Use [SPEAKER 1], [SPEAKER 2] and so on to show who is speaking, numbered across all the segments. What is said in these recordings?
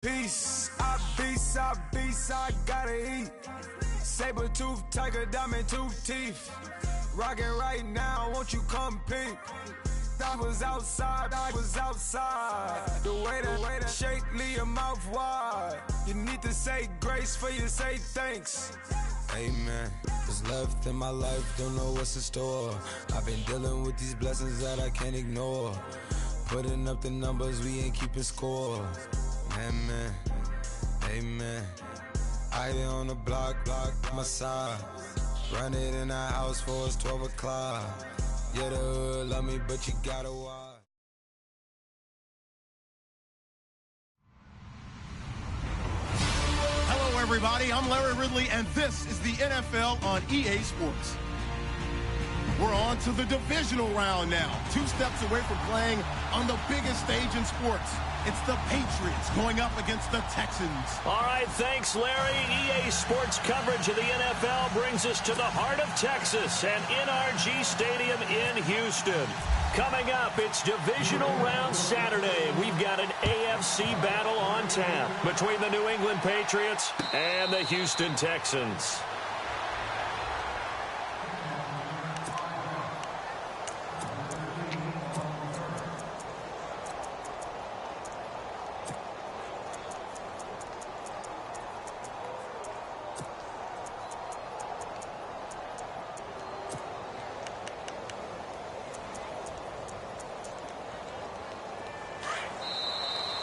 [SPEAKER 1] Peace, I gotta eat. Saber tooth, tiger, diamond tooth teeth. Rockin' right now, won't you come peep? I was outside. The way that shake, leave your mouth wide. You need to say grace for you say thanks. Amen. What's left in my life, don't know what's in store. I've been dealing with these blessings that I can't ignore. Putting up the numbers, we ain't keeping score. Amen. Amen. I be on the block, my side. Run it in the house for it's 12 o'clock. Yeah, the hood love me, but you gotta watch.
[SPEAKER 2] Hello, everybody. I'm Larry Ridley, and this is the NFL on EA Sports. We're on to the divisional round now. 2 steps away from playing on the biggest stage in sports. It's the Patriots going up against the Texans.
[SPEAKER 3] All right, thanks, Larry. EA Sports coverage of the NFL brings us to the heart of Texas and NRG Stadium in Houston. Coming up, it's divisional round Saturday. We've got an AFC battle on tap between the New England Patriots and the Houston Texans.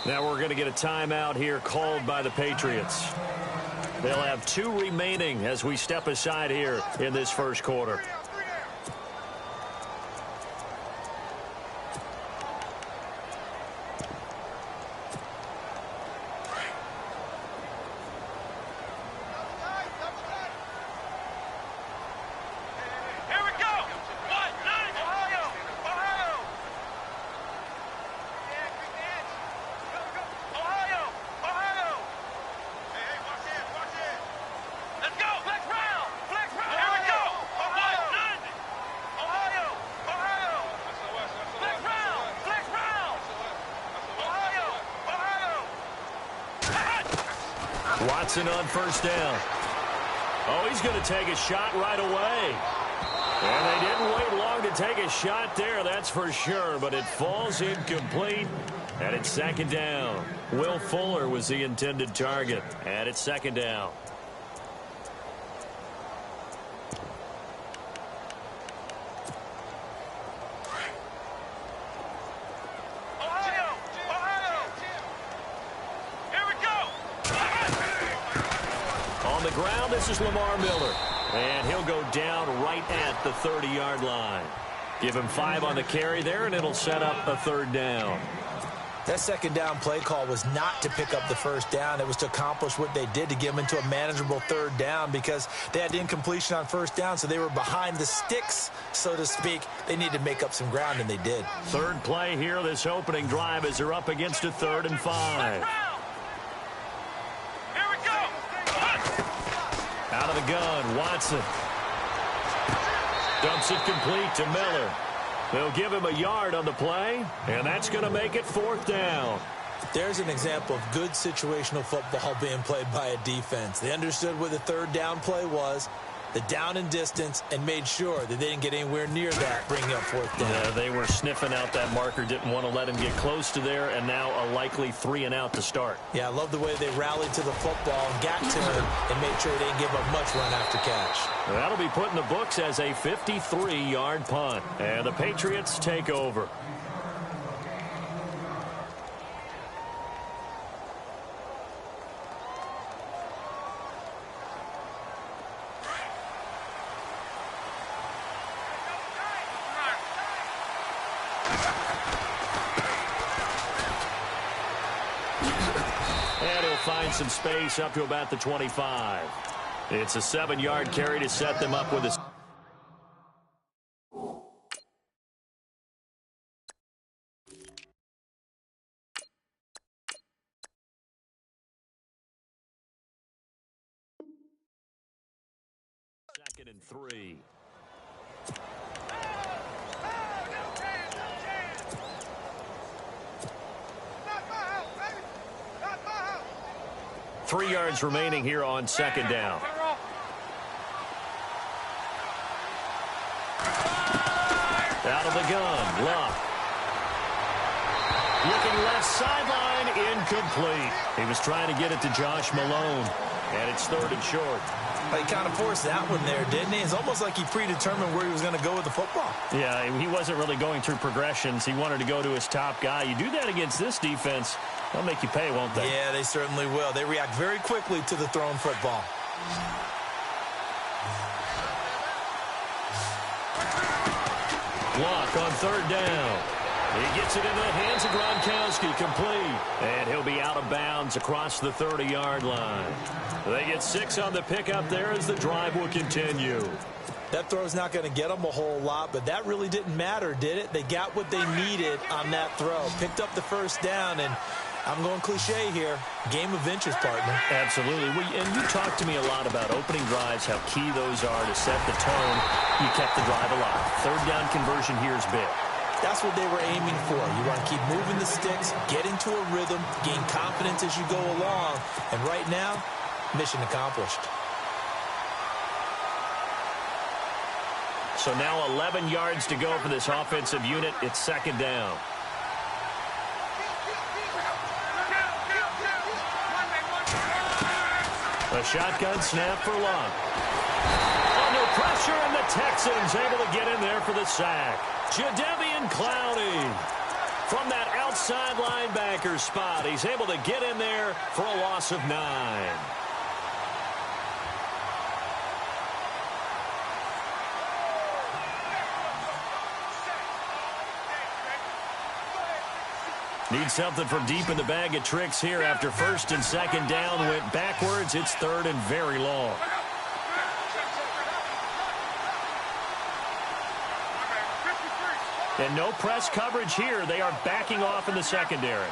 [SPEAKER 3] Now we're going to get a timeout here called by the Patriots. They'll have 2 remaining as we step aside here in this first quarter. Watson on first down. Oh, he's going to take a shot right away. And they didn't wait long to take a shot there, that's for sure. But it falls incomplete, and it's second down. Will Fuller was the intended target, and it's second down. This is Lamar Miller, and he'll go down right at the 30-yard line. Give him 5 on the carry there, and it'll set up a third down.
[SPEAKER 4] That second down play call was not to pick up the first down. It was to accomplish what they did, to get them into a manageable third down, because they had incompletion on first down, so they were behind the sticks, so to speak. They needed to make up some ground, and they did.
[SPEAKER 3] Third play here, this opening drive, as they're up against a 3rd and 5. Out of the gun, Watson. Dumps it complete to Miller. They'll give him a yard on the play, and that's going to make it 4th down.
[SPEAKER 4] There's an example of good situational football being played by a defense. They understood what the third down play was, the down and distance, and made sure that they didn't get anywhere near that, bringing up 4th down.
[SPEAKER 3] Yeah, they were sniffing out that marker, didn't want to let him get close to there, and now a likely 3 and out to start.
[SPEAKER 4] Yeah, I love the way they rallied to the football and got to him and made sure they didn't give up much run after catch.
[SPEAKER 3] That'll be put in the books as a 53-yard punt, and the Patriots take over. Find some space up to about the 25. It's a 7-yard carry to set them up with a... Second and 3. 3 yards remaining here on second down. Out of the gun, Luck. Looking left sideline, incomplete. He was trying to get it to Josh Malone, and it's 3rd and short.
[SPEAKER 4] He kind of forced that one there, didn't he? It's almost like he predetermined where he was going to go with the football.
[SPEAKER 3] Yeah, he wasn't really going through progressions. He wanted to go to his top guy. You do that against this defense, they'll make you pay, won't they?
[SPEAKER 4] Yeah, they certainly will. They react very quickly to the thrown football.
[SPEAKER 3] Luck on 3rd down. He gets it into the hands of Gronkowski, complete. And he'll be out of bounds across the 30-yard line. They get 6 on the pickup there as the drive will continue.
[SPEAKER 4] That throw's not going to get them a whole lot, but that really didn't matter, did it? They got what they needed on that throw. Picked up the 1st down, and I'm going cliche here. Game of inches, partner.
[SPEAKER 3] Absolutely. And you talk to me a lot about opening drives, how key those are to set the tone. You kept the drive alive. 3rd down conversion here is big.
[SPEAKER 4] That's what they were aiming for. You want to keep moving the sticks, get into a rhythm, gain confidence as you go along. And right now, mission accomplished.
[SPEAKER 3] So now 11 yards to go for this offensive unit. It's 2nd down. A shotgun snap for Luck. Under pressure, and the Texans able to get in there for the sack. Jadeveon Clowney from that outside linebacker spot. He's able to get in there for a loss of 9. Need something from deep in the bag of tricks here after 1st and 2nd down went backwards. It's 3rd and very long. And no press coverage here. They are backing off in the secondary.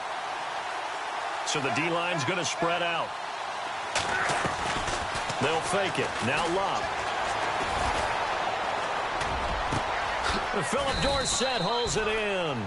[SPEAKER 3] So the D-line's going to spread out. They'll fake it. Now Luck. Philip Dorsett hauls it in.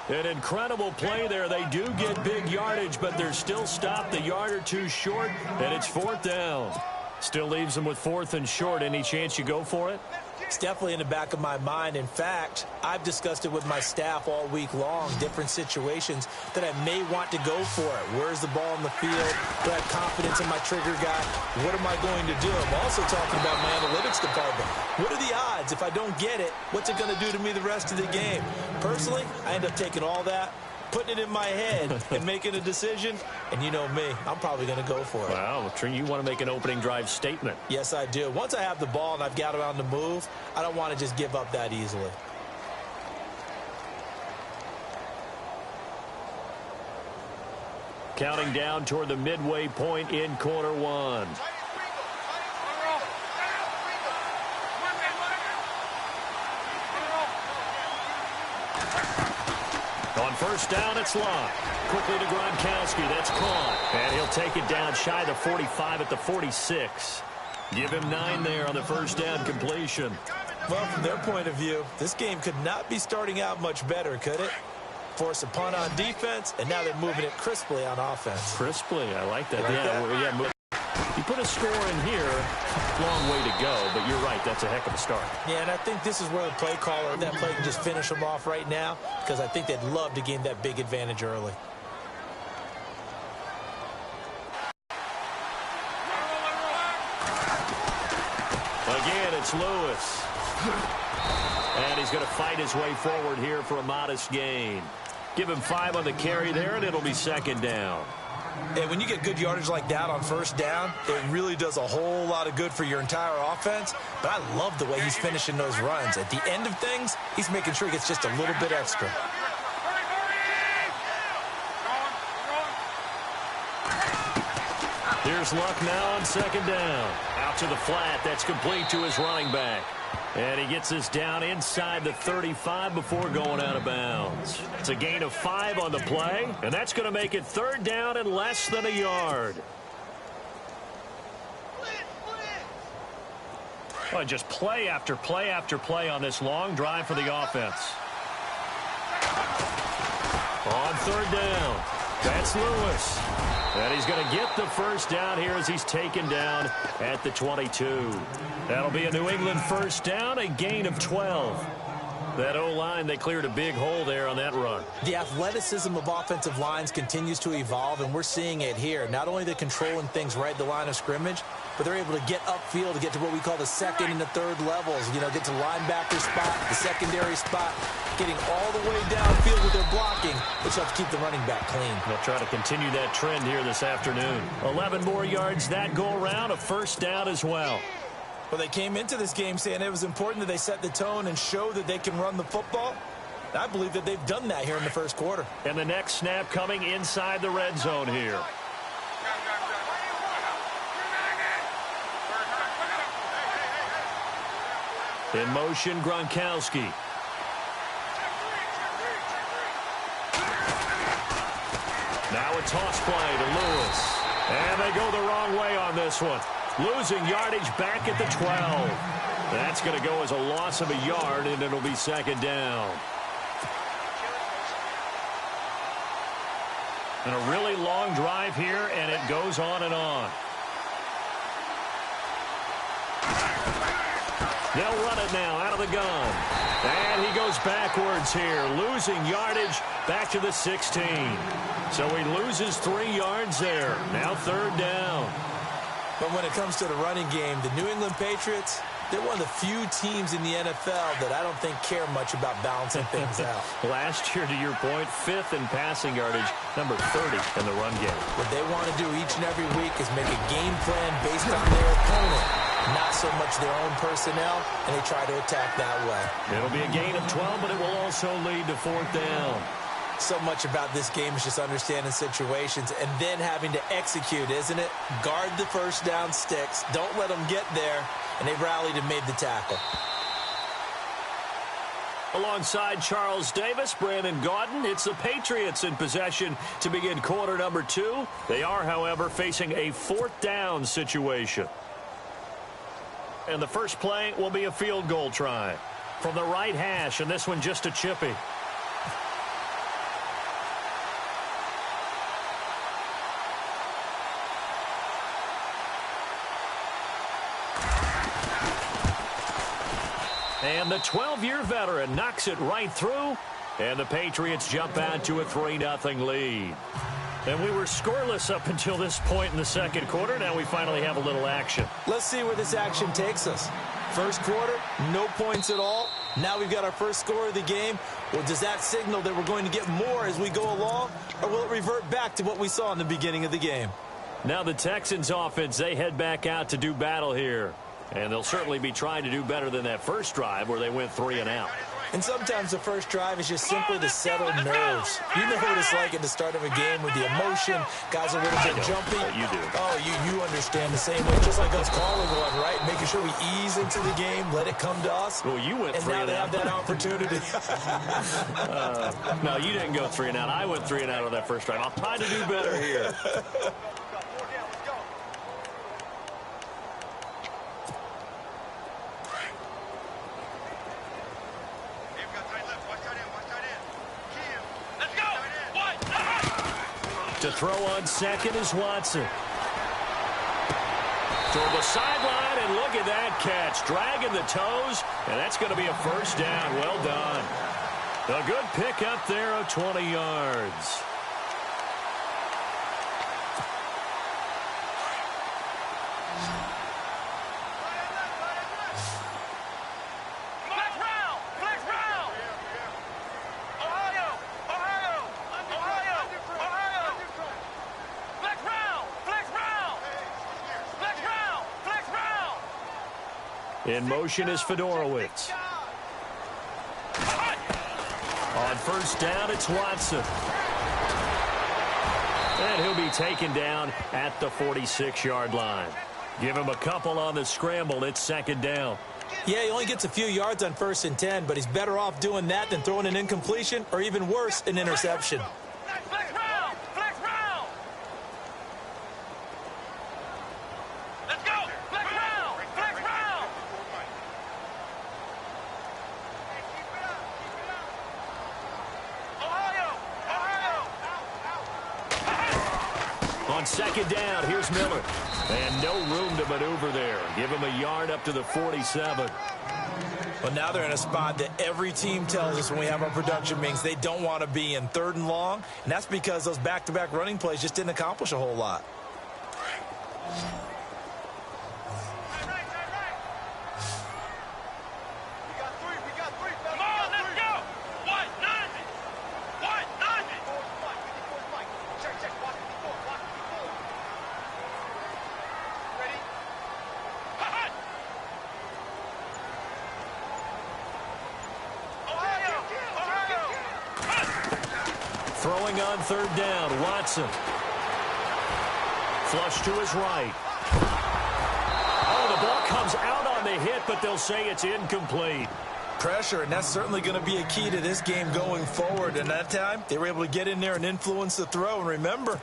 [SPEAKER 3] An incredible play there. They do get big yardage, but they're still stopped a yard or 2 short, and it's 4th down. Still leaves them with 4th and short. Any chance you go for it?
[SPEAKER 4] It's definitely in the back of my mind. In fact, I've discussed it with my staff all week long, different situations that I may want to go for it. Where's the ball in the field? Do I have confidence in my trigger guy? What am I going to do? I'm also talking about my analytics department. What are the odds? If I don't get it, what's it going to do to me the rest of the game? Personally, I end up taking all that, putting it in my head, and making a decision. And you know me, I'm probably going to go for it.
[SPEAKER 3] Wow, you want to make an opening drive statement.
[SPEAKER 4] Yes, I do. Once I have the ball and I've got it on the move, I don't want to just give up that easily.
[SPEAKER 3] Counting down toward the midway point in quarter 1. On 1st down, it's Luck. Quickly to Gronkowski. That's caught. And he'll take it down shy of the 45 at the 46. Give him 9 there on the 1st down completion.
[SPEAKER 4] Well, from their point of view, this game could not be starting out much better, could it? Force a punt on defense, and now they're moving it crisply on offense.
[SPEAKER 3] Crisply, I like that. Yeah. You put a score in here, long way to go, but you're right, that's a heck of a start.
[SPEAKER 4] Yeah, and I think this is where the play caller, that play can just finish them off right now, because I think they'd love to gain that big advantage early.
[SPEAKER 3] Again, it's Lewis. And he's going to fight his way forward here for a modest gain. Give him 5 on the carry there, and it'll be 2nd down.
[SPEAKER 4] And when you get good yardage like that on 1st down, it really does a whole lot of good for your entire offense. But I love the way he's finishing those runs. At the end of things, he's making sure he gets just a little bit extra.
[SPEAKER 3] Here's Luck now on 2nd down. Out to the flat. That's complete to his running back. And he gets this down inside the 35 before going out of bounds. It's a gain of 5 on the play, and that's going to make it 3rd down and less than a yard. Well, just play after play after play on this long drive for the offense. On 3rd down. That's Lewis. And he's going to get the first down here as he's taken down at the 22. That'll be a New England first down, a gain of 12. That O-line, they cleared a big hole there on that run.
[SPEAKER 4] The athleticism of offensive lines continues to evolve, and we're seeing it here. Not only they're controlling things right at the line of scrimmage, but they're able to get upfield to get to what we call the second and the third levels. You know, get to linebacker spot, the secondary spot, getting all the way downfield with their blocking, which helps keep the running back clean.
[SPEAKER 3] They'll try to continue that trend here this afternoon. 11 more yards that go around, a first down as well.
[SPEAKER 4] Well, they came into this game saying it was important that they set the tone and show that they can run the football. I believe that they've done that here in the first quarter.
[SPEAKER 3] And the next snap coming inside the red zone here. In motion, Gronkowski. Now a toss play to Lewis. And they go the wrong way on this one. Losing yardage back at the 12. That's going to go as a loss of a yard, and it'll be second down. And a really long drive here, and it goes on and on. They'll run it now out of the gun. And he goes backwards here, losing yardage back to the 16. So he loses 3 yards there. Now third down.
[SPEAKER 4] But when it comes to the running game, the New England Patriots, they're one of the few teams in the NFL that I don't think care much about balancing things out.
[SPEAKER 3] Last year, to your point, 5th in passing yardage, number 30 in the run game.
[SPEAKER 4] What they want to do each and every week is make a game plan based on their opponent, not so much their own personnel, and they try to attack that way.
[SPEAKER 3] It'll be a gain of 12, but it will also lead to fourth down.
[SPEAKER 4] So much about this game is just understanding situations and then having to execute, isn't it? Guard the first down sticks. Don't let them get there. And they rallied and made the tackle.
[SPEAKER 3] Alongside Charles Davis, Brandon Gaudin, it's the Patriots in possession to begin quarter number 2. They are, however, facing a fourth down situation. And the first play will be a field goal try from the right hash, and this one just a chippy. And the 12-year veteran knocks it right through, and the Patriots jump out to a 3-0 lead. And we were scoreless up until this point in the second quarter. Now we finally have a little action.
[SPEAKER 4] Let's see where this action takes us. First quarter, no points at all. Now we've got our first score of the game. Well, does that signal that we're going to get more as we go along, or will it revert back to what we saw in the beginning of the game?
[SPEAKER 3] Now the Texans offense, they head back out to do battle here. And they'll certainly be trying to do better than that first drive where they went 3 and out.
[SPEAKER 4] And sometimes the first drive is just simply to settle nerves. You know what it's like at the start of a game with the emotion. Guys are a little bit jumpy.
[SPEAKER 3] You do.
[SPEAKER 4] Oh, you understand the same way. Just like us calling one, right? Making sure we ease into the game, let it come to us.
[SPEAKER 3] Well, you went 3 and out.
[SPEAKER 4] And now they have that opportunity.
[SPEAKER 3] No, you didn't go 3 and out. I went 3 and out on that first drive. I'll try to do better here. To throw on second is Watson. Toward the sideline, and look at that catch. Dragging the toes, and that's going to be a first down. Well done. A good pick up there of 20 yards. In motion is Fedorowicz. On first down, it's Watson. And he'll be taken down at the 46-yard line. Give him a couple on the scramble. It's second down.
[SPEAKER 4] Yeah, he only gets a few yards on 1st and 10, but he's better off doing that than throwing an incompletion or even worse, an interception.
[SPEAKER 3] On second down, here's Miller. And no room to maneuver there. Give him a yard up to the 47.
[SPEAKER 4] Well, now they're in a spot that every team tells us when we have our production meetings they don't want to be in, 3rd and long. And that's because those back-to-back running plays just didn't accomplish a whole lot.
[SPEAKER 3] Throwing on 3rd down, Watson. Flush to his right. Oh, the ball comes out on the hit, but they'll say it's incomplete.
[SPEAKER 4] Pressure, and that's certainly going to be a key to this game going forward. And that time, they were able to get in there and influence the throw. And remember,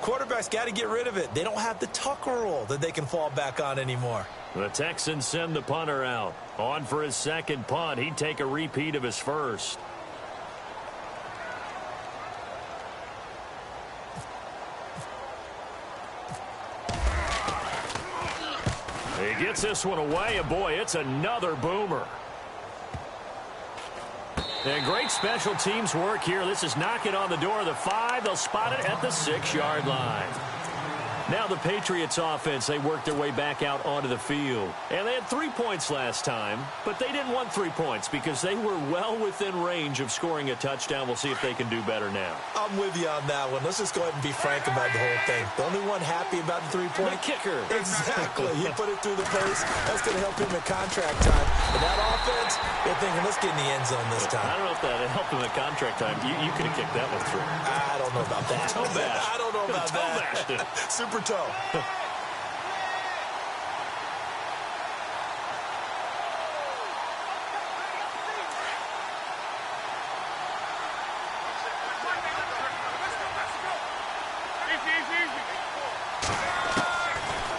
[SPEAKER 4] quarterbacks got to get rid of it. They don't have the Tucker rule that they can fall back on anymore.
[SPEAKER 3] The Texans send the punter out. On for his 2nd punt. He'd take a repeat of his 1st. He gets this one away, and boy, it's another boomer. And great special teams work here. This is knocking on the door of the 5. They'll spot it at the 6-yard line. Now the Patriots offense, they worked their way back out onto the field. And they had 3 points last time, but they didn't want 3 points because they were well within range of scoring a touchdown. We'll see if they can do better now.
[SPEAKER 4] I'm with you on that one. Let's just go ahead and be frank about the whole thing. The only one happy about the 3-point?
[SPEAKER 3] The kicker.
[SPEAKER 4] Exactly. He put it through the post. That's going to help him at contract time. And that offense, they're thinking, let's get in the end zone this time.
[SPEAKER 3] I don't know if that helped him at contract time. You could have kicked that one through.
[SPEAKER 4] I don't know about that.
[SPEAKER 3] Toe bash.
[SPEAKER 4] I don't know about
[SPEAKER 3] toe
[SPEAKER 4] that.
[SPEAKER 3] bashed it.
[SPEAKER 4] Super toe.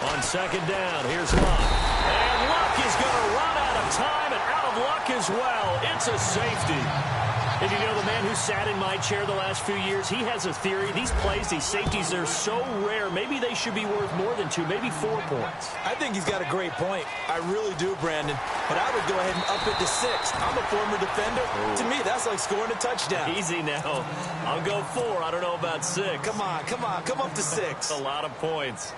[SPEAKER 3] On 2nd down, here's Luck. And Luck is going to run out of time and out of luck as well. It's a safety. And you know, the man who sat in my chair the last few years, he has a theory. These plays, these safeties, they're so rare. Maybe they should be worth more than 2, maybe 4 points.
[SPEAKER 4] I think he's got a great point. I really do, Brandon. But I would go ahead and up it to 6. I'm a former defender. Ooh. To me, that's like scoring a touchdown.
[SPEAKER 3] Easy now. I'll go 4. I don't know about 6.
[SPEAKER 4] Come on. Come up to 6.
[SPEAKER 3] That's a lot of points.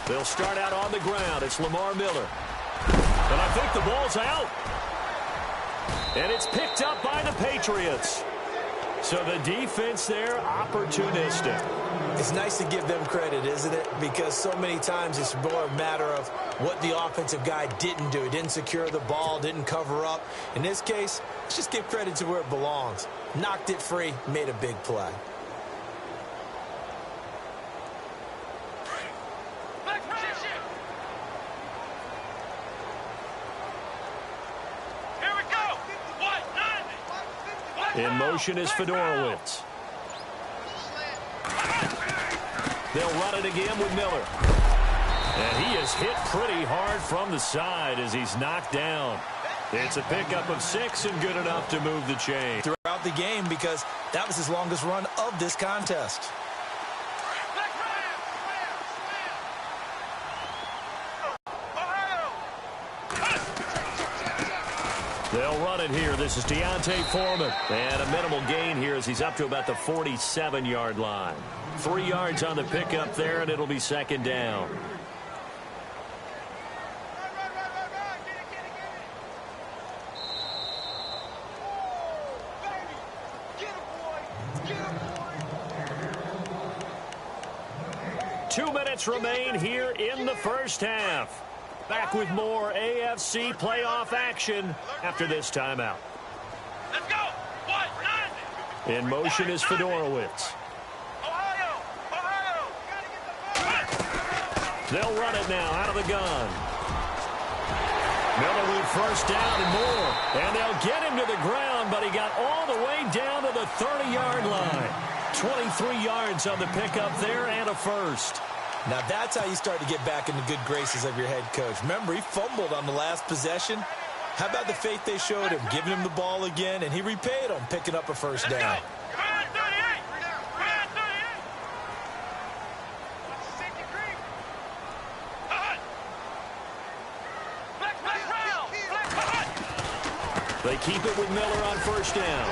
[SPEAKER 3] They'll start out on the ground. It's Lamar Miller. And I think the ball's out. And it's picked up by the Patriots. So the defense there, opportunistic.
[SPEAKER 4] It's nice to give them credit, isn't it? Because so many times it's more a matter of what the offensive guy didn't do. He didn't secure the ball, didn't cover up. In this case, let's just give credit to where it belongs. Knocked it free, made a big play.
[SPEAKER 3] In motion is Fedorowicz. They'll run it again with Miller. And he is hit pretty hard from the side as he's knocked down. It's a pickup of 6 and good enough to move the chain.
[SPEAKER 4] Throughout the game because that was his longest run of this contest.
[SPEAKER 3] They'll run it here. This is Deontay Foreman. And a minimal gain here as he's up to about the 47-yard line. 3 yards on the pickup there, and it'll be 2nd down. Two minutes remain here in the first half. Back with more AFC playoff action after this timeout. Let's go. In motion is Fedorowicz. They'll run it now out of the gun. Miller with first down and more. And they'll get him to the ground, but he got all the way down to the 30-yard line. 23 yards on the pickup there and a first.
[SPEAKER 4] Now that's how you start to get back in the good graces of your head coach. Remember, he fumbled on the last possession. How about the faith they showed him, giving him the ball again, and he repaid them, picking up a first down. They keep it with Miller on first down.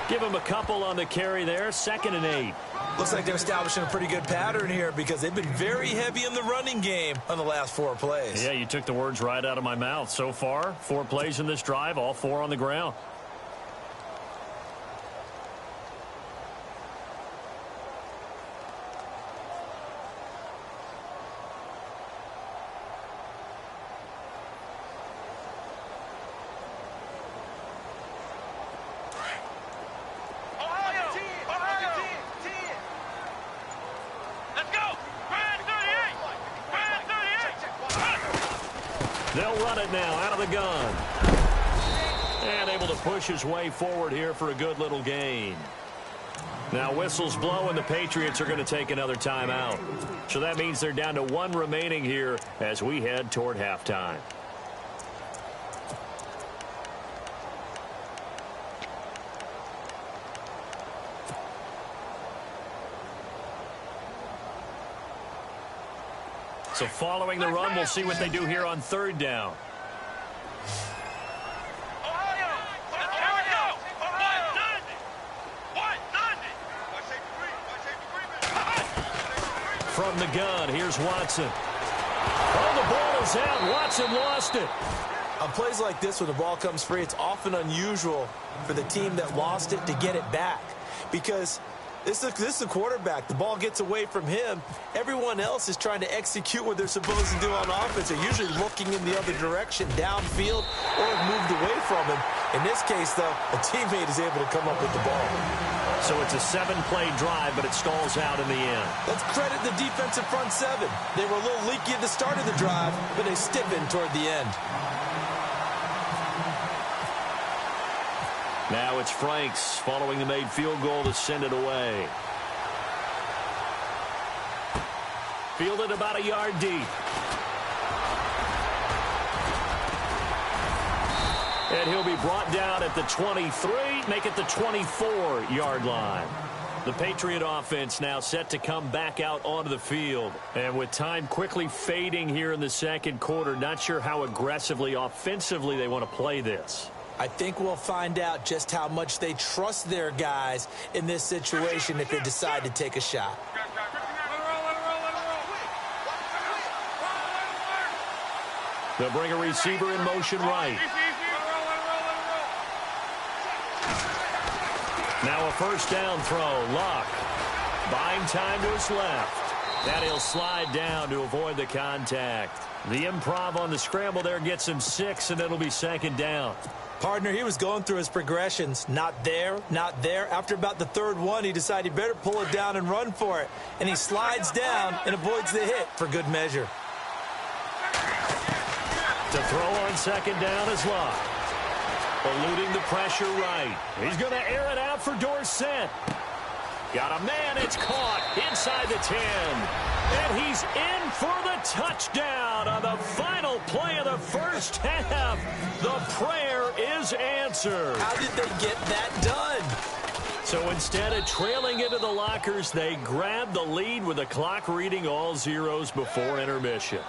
[SPEAKER 4] Give him a couple on the carry there, 2nd and 8. Looks like they're establishing a pretty good pattern here because they've been very heavy in the running game on the last 4 plays.
[SPEAKER 3] Yeah, you took the words right out of my mouth. So far, 4 plays in this drive, all 4 on the ground. They'll run it now out of the gun. And able to push his way forward here for a good little gain. Now whistles blow and the Patriots are going to take another timeout. So that means they're down to 1 remaining here as we head toward halftime. So following the run, we'll see what they do here on 3rd down. From the gun, here's Watson. Oh, the ball is out. Watson lost it.
[SPEAKER 4] On plays like this, when the ball comes free, it's often unusual for the team that lost it to get it back. Because this is a quarterback. The ball gets away from him. Everyone else is trying to execute what they're supposed to do on offense. They're usually looking in the other direction, downfield, or have moved away from him. In this case, though, a teammate is able to come up with the ball.
[SPEAKER 3] So it's a 7-play drive, but it stalls out in the end.
[SPEAKER 4] Let's credit the defensive front 7. They were a little leaky at the start of the drive, but they stiffened toward the end.
[SPEAKER 3] Now it's Franks following the made field goal to send it away. Fielded about a yard deep. And he'll be brought down at the 23, make it the 24-yard line. The Patriot offense now set to come back out onto the field. And with time quickly fading here in the 2nd quarter, not sure how aggressively, offensively they want to play this.
[SPEAKER 4] I think we'll find out just how much they trust their guys in this situation if they decide to take a shot.
[SPEAKER 3] They'll bring a receiver in motion right. Now a first down throw. Luck buying time to his left. And he'll slide down to avoid the contact. The improv on the scramble there gets him 6, and it'll be 2nd down.
[SPEAKER 4] Partner, he was going through his progressions. Not there, not there. After about the 3rd one, he decided he better pull it down and run for it. And he slides down and avoids the hit for good measure.
[SPEAKER 3] To throw on 2nd down is Luck. Eluding the pressure right. He's going to air it out for Dorsett. Got a man. It's caught inside the 10. And he's in for the touchdown on the final play of the first half. The prayer is answered.
[SPEAKER 4] How did they get that done?
[SPEAKER 3] So instead of trailing into the lockers, they grabbed the lead with the clock reading all zeros before intermission.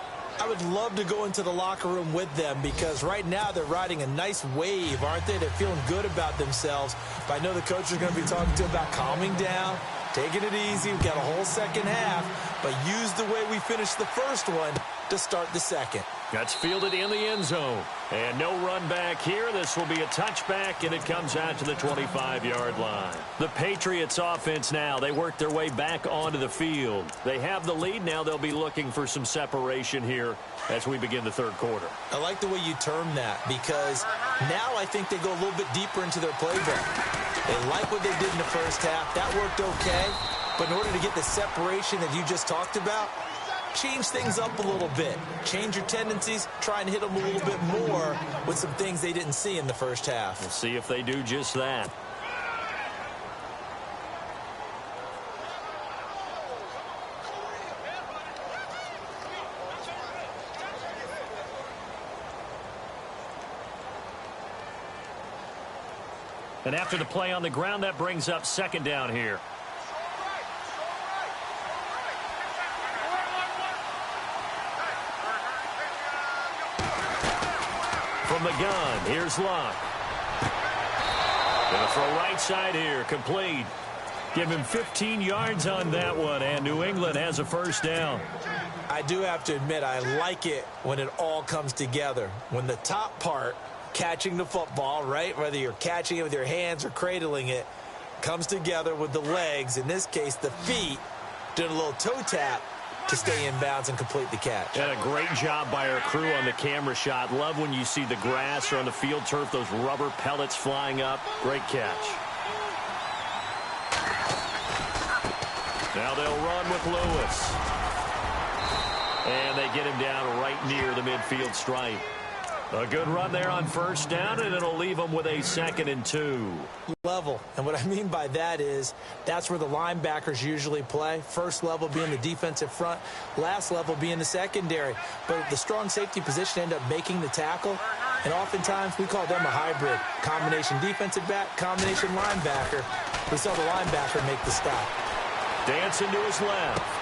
[SPEAKER 4] I would love to go into the locker room with them because right now they're riding a nice wave, aren't they? They're feeling good about themselves. But I know the coach is going to be talking to them about calming down, taking it easy. We've got a whole 2nd half, but use the way we finished the first one to start the 2nd.
[SPEAKER 3] That's fielded in the end zone. And no run back here. This will be a touchback, and it comes out to the 25-yard line. The Patriots offense now, they work their way back onto the field. They have the lead. Now they'll be looking for some separation here as we begin the 3rd quarter.
[SPEAKER 4] I like the way you term that because now I think they go a little bit deeper into their playbook. They like what they did in the first half. That worked okay. But in order to get the separation that you just talked about, change things up a little bit. Change your tendencies. Try and hit them a little bit more with some things they didn't see in the first half.
[SPEAKER 3] We'll see if they do just that. And after the play on the ground, that brings up second down here. From the gun, here's Luck. Gonna throw right side here, complete. Give him 15 yards on that one, and New England has a first down.
[SPEAKER 4] I do have to admit, I like it when it all comes together. When the top part, catching the football, right, whether you're catching it with your hands or cradling it, comes together with the legs, in this case the feet, doing a little toe tap to stay in bounds and complete the catch.
[SPEAKER 3] And a great job by our crew on the camera shot. Love when you see the grass or on the field turf, those rubber pellets flying up. Great catch. Now they'll run with Lewis. And they get him down right near the midfield stripe. A good run there on first down, and it'll leave them with a 2nd and 2.
[SPEAKER 4] Level. And what I mean by that is that's where the linebackers usually play. First level being the defensive front, last level being the secondary. But the strong safety position end up making the tackle, and oftentimes we call them a hybrid. Combination defensive back, combination linebacker. We saw the linebacker make the stop.
[SPEAKER 3] Dancing to his left.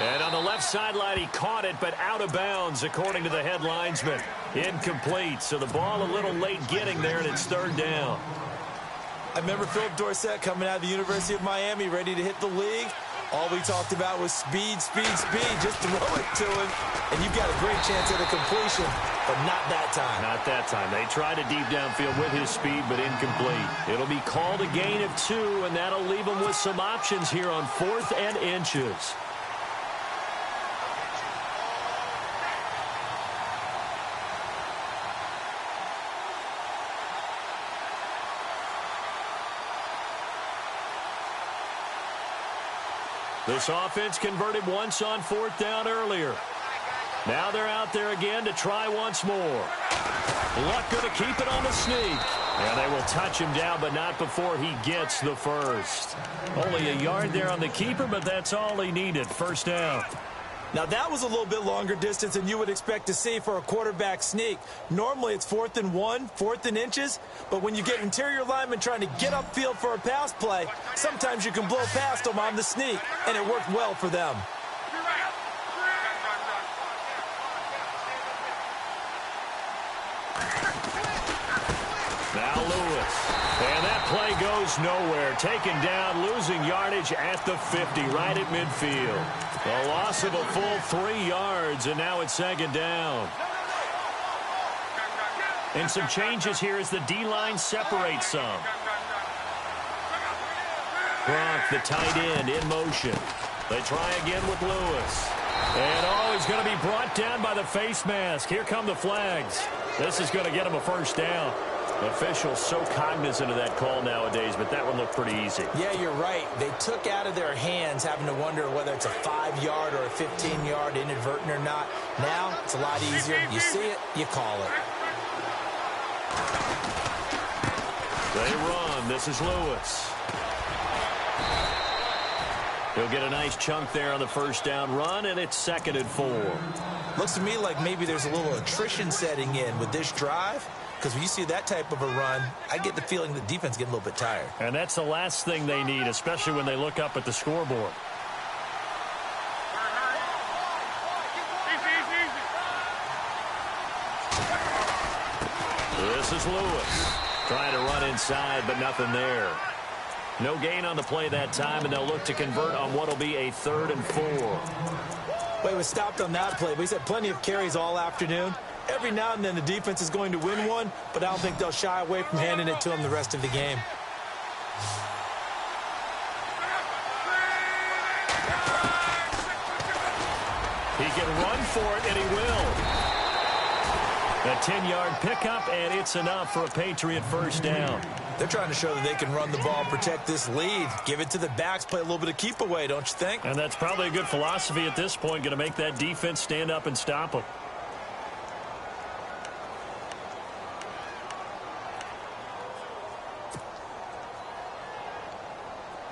[SPEAKER 3] And on the left sideline, he caught it, but out of bounds, according to the head linesman. Incomplete, so the ball a little late getting there, and it's 3rd down.
[SPEAKER 4] I remember Philip Dorsett coming out of the University of Miami, ready to hit the league. All we talked about was speed, speed, speed. Just throw it to him, and you've got a great chance at a completion, but not that time.
[SPEAKER 3] Not that time. They tried a deep downfield with his speed, but incomplete. It'll be called a gain of 2, and that'll leave him with some options here on 4th and inches. This offense converted once on 4th down earlier. Now they're out there again to try once more. Luck going to keep it on the sneak. And they will touch him down, but not before he gets the first. Only a yard there on the keeper, but that's all he needed. First down.
[SPEAKER 4] Now, that was a little bit longer distance than you would expect to see for a quarterback sneak. Normally, it's 4th and 1, 4th and inches, but when you get interior linemen trying to get upfield for a pass play, sometimes you can blow past them on the sneak, and it worked well for them.
[SPEAKER 3] Now Lewis. And that play goes nowhere. Taken down, losing yardage at the 50, right at midfield. A loss of a full 3 yards, and now it's 2nd down. And some changes here as the D-line separates some. Gronk, the tight end, in motion. They try again with Lewis. And, he's going to be brought down by the face mask. Here come the flags. This is going to get him a first down. Officials so cognizant of that call nowadays, but that one looked pretty easy.
[SPEAKER 4] Yeah, you're right. They took out of their hands having to wonder whether it's a 5-yard or a 15-yard inadvertent or not. Now, it's a lot easier. You see it, you call it.
[SPEAKER 3] They run. This is Lewis. He'll get a nice chunk there on the first down run, and it's 2nd and 4.
[SPEAKER 4] Looks to me like maybe there's a little attrition setting in with this drive. Because when you see that type of a run, I get the feeling the defense getting a little bit tired.
[SPEAKER 3] And that's the last thing they need, especially when they look up at the scoreboard. This is Lewis. Trying to run inside, but nothing there. No gain on the play that time, and they'll look to convert on what will be a 3rd and 4.
[SPEAKER 4] Well, he was stopped on that play, but he's had plenty of carries all afternoon. Every now and then the defense is going to win one, but I don't think they'll shy away from handing it to him the rest of the game.
[SPEAKER 3] He can run for it, and he will. A 10-yard pickup, and it's enough for a Patriot first down.
[SPEAKER 4] They're trying to show that they can run the ball, protect this lead, give it to the backs, play a little bit of keep away, don't you think?
[SPEAKER 3] And that's probably a good philosophy at this point, going to make that defense stand up and stop them.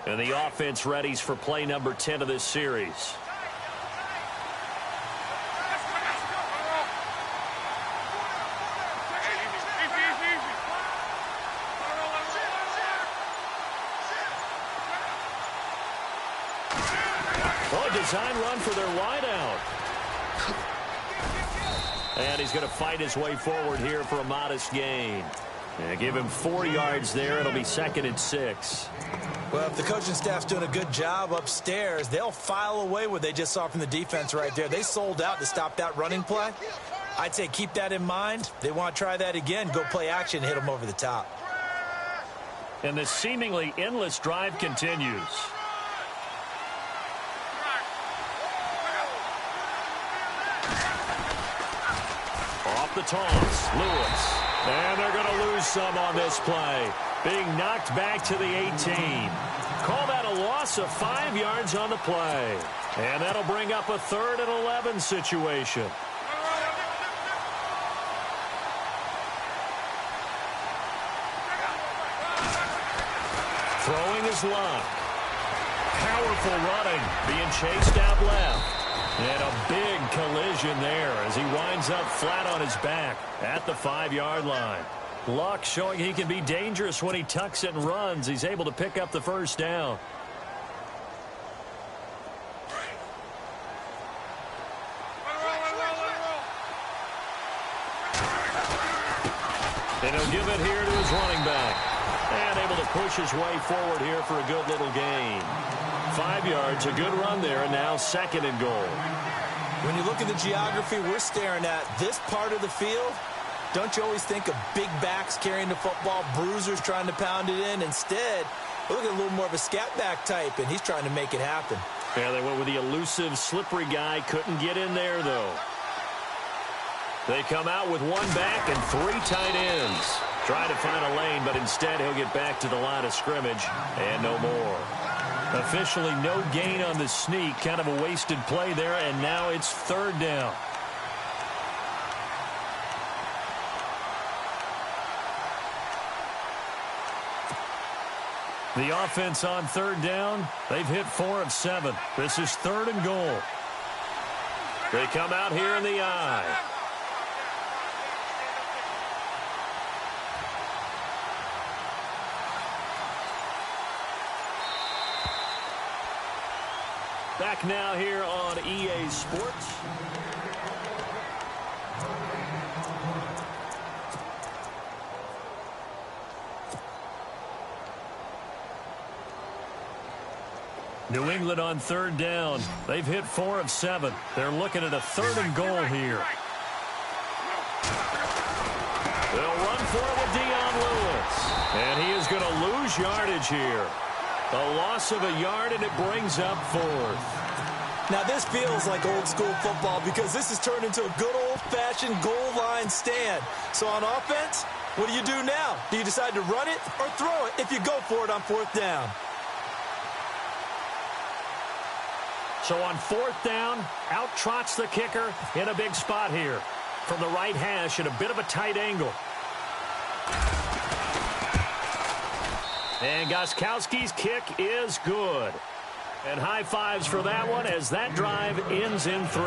[SPEAKER 3] And the offense readies for play number 10 of this series. Design run for their wideout. And he's going to fight his way forward here for a modest gain. Yeah, give him 4 yards there. It'll be 2nd and 6.
[SPEAKER 4] Well, if the coaching staff's doing a good job upstairs, they'll file away what they just saw from the defense right there. They sold out to stop that running play. I'd say keep that in mind. They want to try that again. Go play action, hit them over the top.
[SPEAKER 3] And this seemingly endless drive continues. The toss, Lewis, and they're going to lose some on this play, being knocked back to the 18. Call that a loss of 5 yards on the play, and that'll bring up a 3rd and 11 situation. Throwing his luck. Powerful running, being chased out left. And a big collision there as he winds up flat on his back at the 5-yard line. Luck showing he can be dangerous when he tucks it and runs. He's able to pick up the first down. And he'll give it here to his running back. And able to push his way forward here for a good little gain. 5 yards, a good run there, and now 2nd and goal.
[SPEAKER 4] When you look at the geography we're staring at, this part of the field, don't you always think of big backs carrying the football, bruisers trying to pound it in? Instead, look at a little more of a scat back type, and he's trying to make it happen.
[SPEAKER 3] Yeah, they went with the elusive, slippery guy. Couldn't get in there, though. They come out with 1 back and 3 tight ends. Try to find a lane, but instead he'll get back to the line of scrimmage and no more. Officially no gain on the sneak. Kind of a wasted play there, and now it's 3rd down. The offense on 3rd down, they've hit 4 of 7. This is 3rd and goal. They come out here in the I. Back now here on EA Sports. New England on 3rd down. They've hit 4 of 7. They're looking at a 3rd and goal here. They'll run for it with Dion Lewis. And he is going to lose yardage here. A loss of a yard, and it brings up 4th.
[SPEAKER 4] Now, this feels like old-school football because this has turned into a good old-fashioned goal line stand. So on offense, what do you do now? Do you decide to run it or throw it if you go for it on 4th down?
[SPEAKER 3] So on 4th down, out trots the kicker in a big spot here. From the right hash at a bit of a tight angle. And Gostkowski's kick is good. And high fives for that one as that drive ends in 3.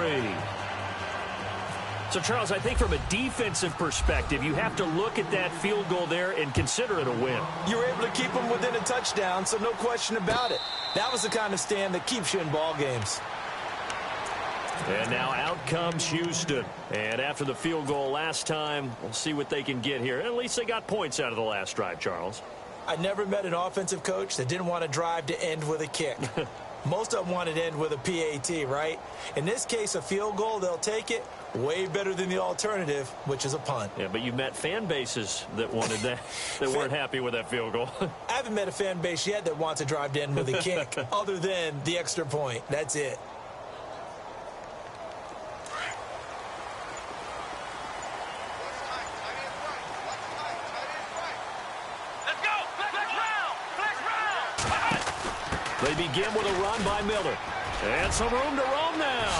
[SPEAKER 3] So, Charles, I think from a defensive perspective, you have to look at that field goal there and consider it a win.
[SPEAKER 4] You were able to keep them within a touchdown, so no question about it. That was the kind of stand that keeps you in ball games.
[SPEAKER 3] And now out comes Houston. And after the field goal last time, we'll see what they can get here. At least they got points out of the last drive, Charles.
[SPEAKER 4] I never met an offensive coach that didn't want to drive to end with a kick. Most of them wanted to end with a PAT, right? In this case, a field goal, they'll take it. Way better than the alternative, which is a punt.
[SPEAKER 3] Yeah, but you've met fan bases that wanted that, that weren't happy with that field goal.
[SPEAKER 4] I haven't met a fan base yet that wants to drive to end with a kick, other than the extra point. That's it.
[SPEAKER 5] Let's go!
[SPEAKER 3] They begin with a run by Miller. And some room to roam now.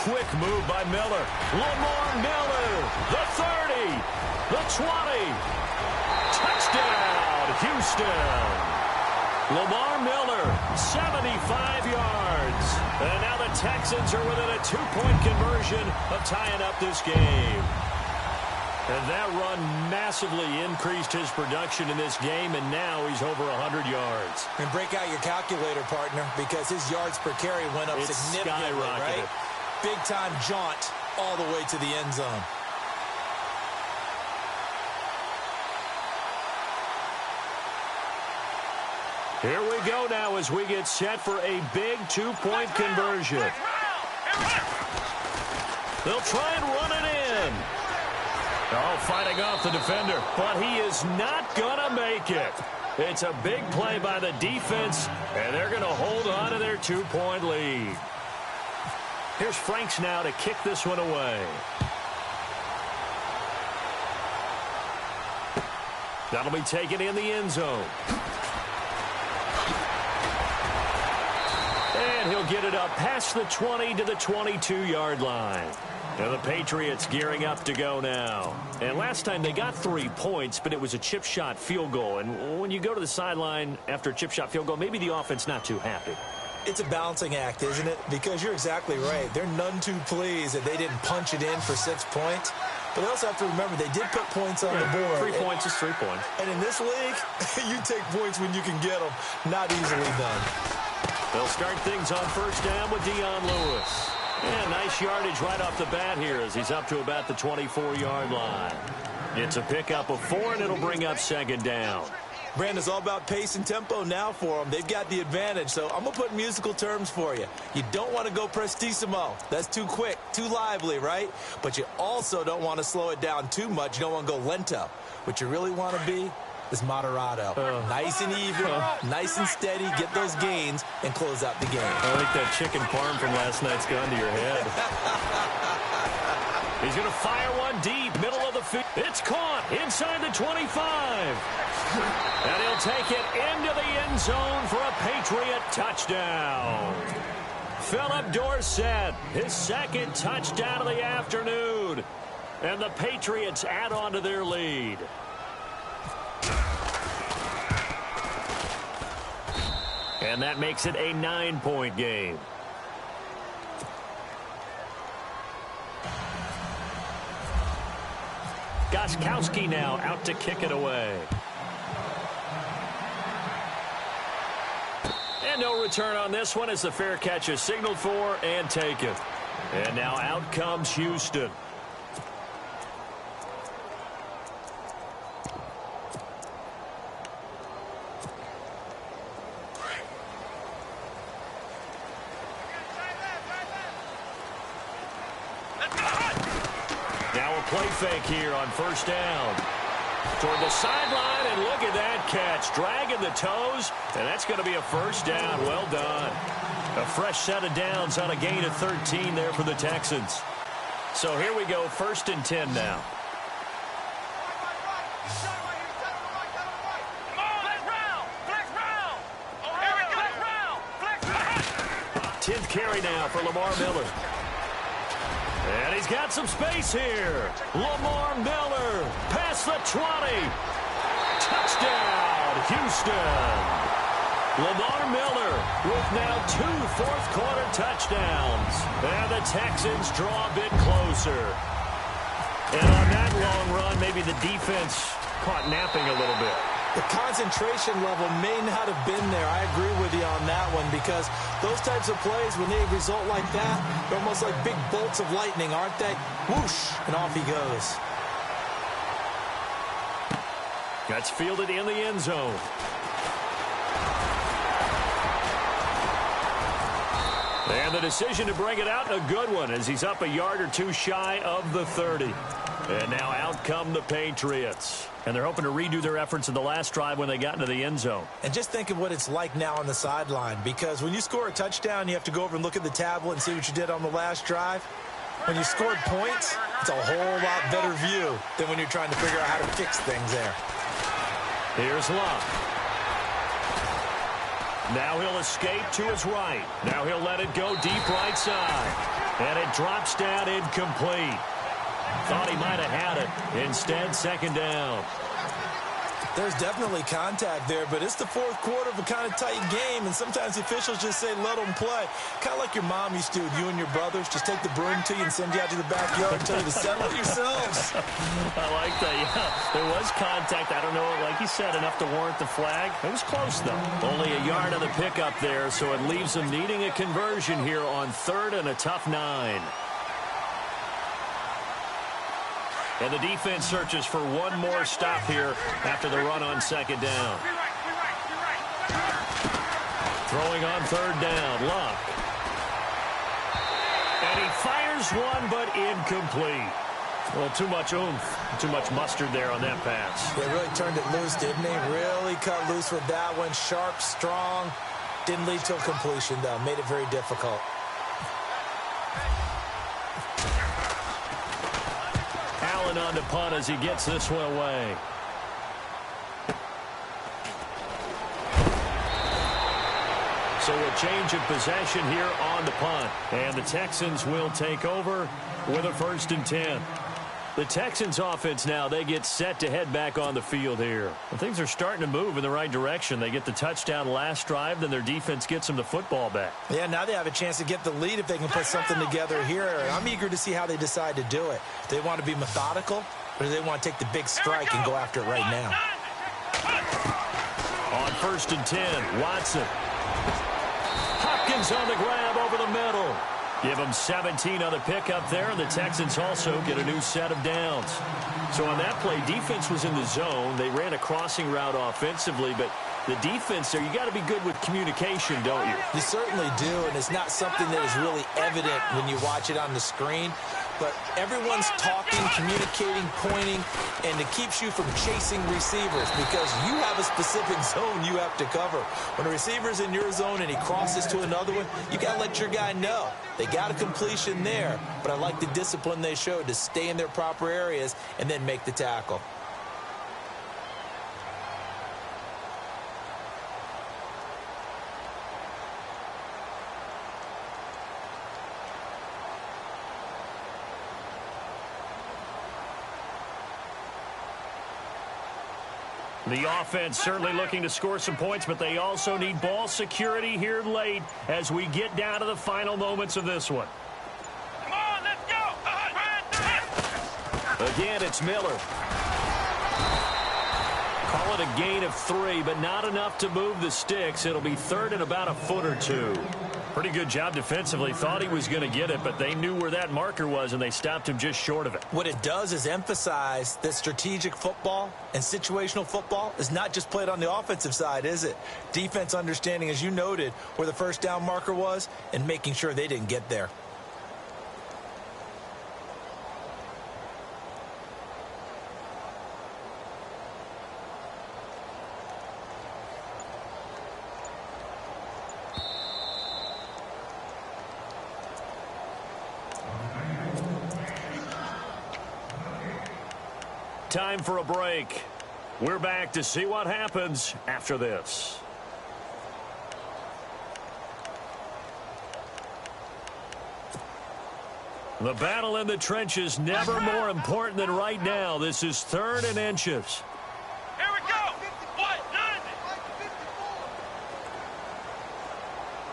[SPEAKER 3] Quick move by Miller. Lamar Miller, the 30, the 20. Touchdown, Houston. Lamar Miller, 75 yards. And now the Texans are within a 2-point conversion of tying up this game. And that run massively increased his production in this game, and now he's over 100 yards.
[SPEAKER 4] And break out your calculator, partner, because his yards per carry went up significantly, right? Big-time jaunt all the way to the end zone.
[SPEAKER 3] Here we go now as we get set for a big 2-point conversion. They'll try and run it in. Oh, fighting off the defender, but he is not going to make it. It's a big play by the defense, and they're going to hold on to their 2-point lead. Here's Franks now to kick this one away. That'll be taken in the end zone. And he'll get it up past the 20 to the 22-yard line. Now the Patriots gearing up to go now. And last time they got 3 points, but it was a chip shot field goal. And when you go to the sideline after a chip shot field goal, maybe the offense not too happy.
[SPEAKER 4] It's a balancing act, isn't it? Because you're exactly right. They're none too pleased that they didn't punch it in for 6 points. But they also have to remember they did put points on the board.
[SPEAKER 3] 3 points is 3 points.
[SPEAKER 4] And in this league, you take points when you can get them. Not easily done.
[SPEAKER 3] They'll start things on first down with Dion Lewis. And nice yardage right off the bat here as he's up to about the 24-yard line. It's a pickup of 4, and it'll bring up second down.
[SPEAKER 4] Brandon, it's all about pace and tempo now for them. They've got the advantage, so I'm going to put musical terms for you. You don't want to go prestissimo. That's too quick, too lively, right? But you also don't want to slow it down too much. You don't want to go lento. What you really want to be is moderato. Nice and even, nice and steady, get those gains, and close out the game.
[SPEAKER 3] I think that chicken parm from last night's gone to your head. He's going to fire one deep, middle of the field. It's caught inside the 25. And he'll take it into the end zone for a Patriot touchdown. Philip Dorsett, his second touchdown of the afternoon. And the Patriots add on to their lead. And that makes it a 9-point game. Gostkowski now out to kick it away. And no return on this one as the fair catch is signaled for and taken. And now out comes Houston. Play fake here on first down. Toward the sideline, and look at that catch. Dragging the toes, and that's going to be a first down. Well done. A fresh set of downs on a gain of 13 there for the Texans. So here we go, 1st and 10 now. 10th carry now for Lamar Miller. And he's got some space here. Lamar Miller past the 20. Touchdown, Houston. Lamar Miller with now 2 fourth-quarter touchdowns. And the Texans draw a bit closer. And on that long run, maybe the defense caught napping a little bit.
[SPEAKER 4] The concentration level may not have been there. I agree with you on that one because those types of plays, when they result like that, they're almost like big bolts of lightning, aren't they? Whoosh, and off he goes.
[SPEAKER 3] That's fielded in the end zone. And the decision to bring it out, a good one, as he's up a yard or two shy of the 30. And now out come the Patriots. And they're hoping to redo their efforts in the last drive when they got into the end zone.
[SPEAKER 4] And just think of what it's like now on the sideline, because when you score a touchdown, you have to go over and look at the tablet and see what you did on the last drive. When you scored points, it's a whole lot better view than when you're trying to figure out how to fix things there.
[SPEAKER 3] Here's Love. Now he'll escape to his right. Now he'll let it go deep right side. And it drops down incomplete. Thought he might have had it. Instead, second down.
[SPEAKER 4] There's definitely contact there, but it's the fourth quarter of a kind of tight game, and sometimes the officials just say, let them play. Kind of like your mom used to with you and your brothers. Just take the broom to you and send you out to the backyard and tell you to settle it yourselves.
[SPEAKER 3] I like that, yeah. There was contact. I don't know, like you said, enough to warrant the flag. It was close, though. Only a yard on the pickup there, so it leaves them needing a conversion here on 3rd and a tough 9. And the defense searches for one more stop here after the run on second down. Throwing on 3rd down, Luck. And he fires one, but incomplete. Well, too much oomph, too much mustard there on that pass.
[SPEAKER 4] They really turned it loose, didn't they? Really cut loose with that one. Sharp, strong. Didn't lead to a completion, though. Made it very difficult.
[SPEAKER 3] On to punt as he gets this one away. So a change of possession here on the punt. And the Texans will take over with a 1st and 10. The Texans offense now, they get set to head back on the field here. And things are starting to move in the right direction. They get the touchdown last drive, then their defense gets them the football back.
[SPEAKER 4] Yeah, now they have a chance to get the lead if they can put something together here. I'm eager to see how they decide to do it. Do they want to be methodical, or do they want to take the big strike and go after it right now?
[SPEAKER 3] On 1st and 10, Watson. Hopkins on the grab over the middle. Give them 17 on the pickup there, and the Texans also get a new set of downs. So on that play, defense was in the zone. They ran a crossing route offensively, but the defense there, you got to be good with communication, don't you?
[SPEAKER 4] You certainly do, and it's not something that is really evident when you watch it on the screen. But everyone's talking, communicating, pointing, and it keeps you from chasing receivers because you have a specific zone you have to cover. When a receiver's in your zone and he crosses to another one, you got to let your guy know. They got a completion there, but I like the discipline they showed to stay in their proper areas and then make the tackle.
[SPEAKER 3] The offense certainly looking to score some points, but they also need ball security here late as we get down to the final moments of this one.
[SPEAKER 5] Come on, let's go!
[SPEAKER 3] Again, it's Miller. Call it a gain of 3, but not enough to move the sticks. It'll be 3rd and about a foot or 2. Pretty good job defensively. Thought he was going to get it, but they knew where that marker was, and they stopped him just short of it.
[SPEAKER 4] What it does is emphasize that strategic football and situational football is not just played on the offensive side, is it? Defense understanding, as you noted, where the first down marker was and making sure they didn't get there.
[SPEAKER 3] Time for a break. We're back to see what happens after this. The battle in the trenches never more important than right now. This is 3rd and inches.
[SPEAKER 5] Here we go! What? None!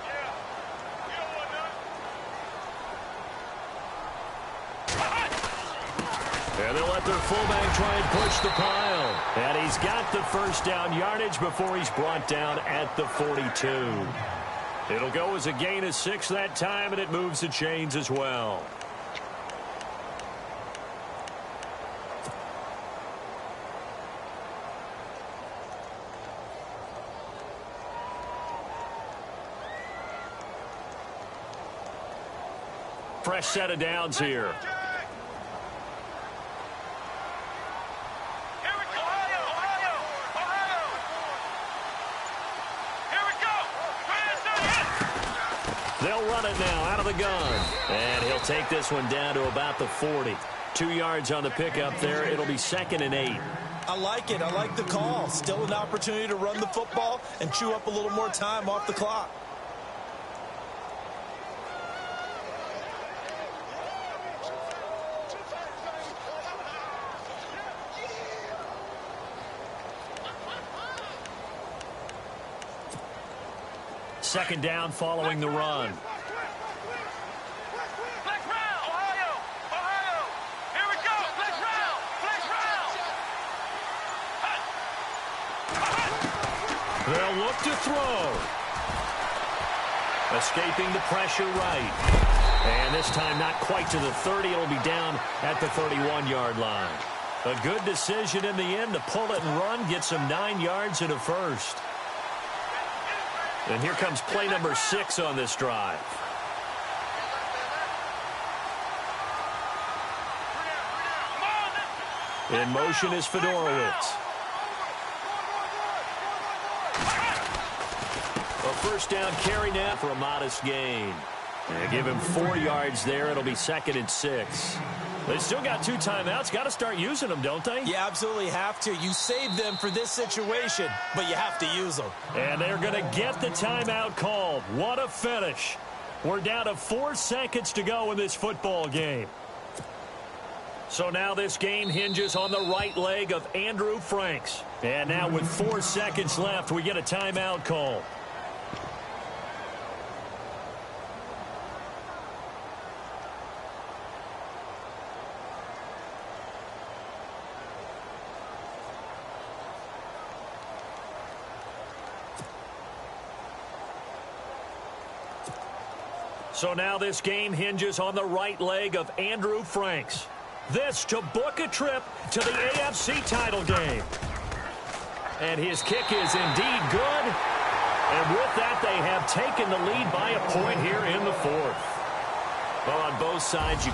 [SPEAKER 5] Yeah. You don't want none?
[SPEAKER 3] And they'll let their fullback try and push the pile. And he's got the first down yardage before he's brought down at the 42. It'll go as a gain of 6 that time, and it moves the chains as well. Fresh set of downs here. They'll run it now out of the gun. And he'll take this one down to about the 40. 2 yards on the pickup there. It'll be 2nd and 8.
[SPEAKER 4] I like it. I like the call. Still an opportunity to run the football and chew up a little more time off the clock.
[SPEAKER 3] Second down following the run. They'll look to throw. Escaping the pressure right. And this time not quite to the 30. It'll be down at the 31-yard line. A good decision in the end to pull it and run. Gets him 9 yards and a first. And here comes play number 6 on this drive. In motion is Fedorowicz. A first down carry now for a modest gain. And give him 4 yards there. It'll be 2nd and 6. They still got 2 timeouts. Got to start using them, don't they?
[SPEAKER 4] You absolutely have to. You save them for this situation, but you have to use them.
[SPEAKER 3] And they're going to get the timeout called. What a finish. We're down to 4 seconds to go in this football game. So now this game hinges on the right leg of Andrew Franks. And now with 4 seconds left, we get a timeout call. So now this game hinges on the right leg of Andrew Franks. This to book a trip to the AFC title game. And his kick is indeed good. And with that, they have taken the lead by a point here in the 4th. Well, on both sides, you